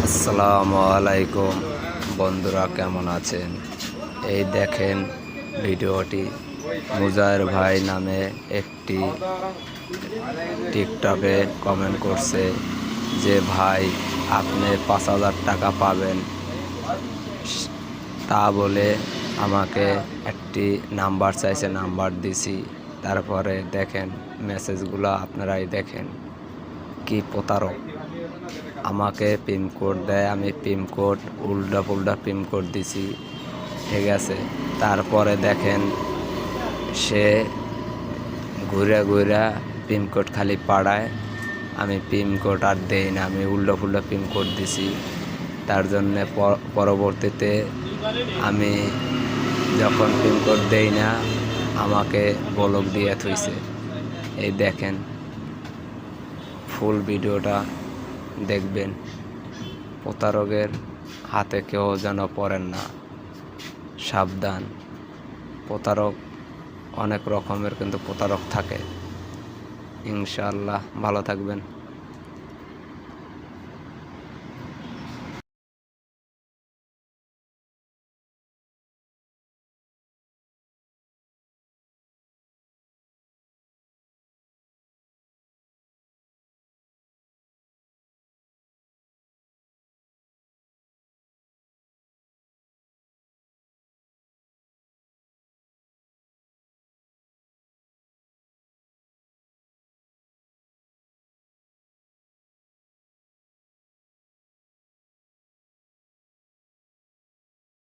আসসালামু আলাইকুম বন্ধুরা, কেমন আছেন? এই দেখেন ভিডিওটি মুজাহির ভাই নামে একটি টিকটকে কমেন্ট করছে যে ভাই আপনি 5,000 টাকা পাবেন, তা বলে আমাকে একটি নাম্বার চাইছে, নাম্বার দিছি। তারপরে দেখেন মেসেজগুলো, আপনারাই দেখেন কি প্রতারক। আমাকে পিনকোড দেয়, আমি পিনকোড উল্টা পুল্টা পিনকোড দিছি, ঠিক আছে। তারপরে দেখেন সে ঘুরে ঘুরে পিনকোড খালি পাড়ায়, আমি পিনকোড আর দেই না, আমি উল্টা পুল্টা পিনকোড দিছি। তার জন্যে পরবর্তীতে আমি যখন পিনকোড দেই না আমাকে ব্লক দিয়ে থুইছে। এই দেখেন ফুল ভিডিওটা দেখবেন। প্রতারকের হাতে কেউ যেন পড়েন না, সাবধান। প্রতারক অনেক রকমের কিন্তু প্রতারক থাকে। ইনশাআল্লাহ ভালো থাকবেন।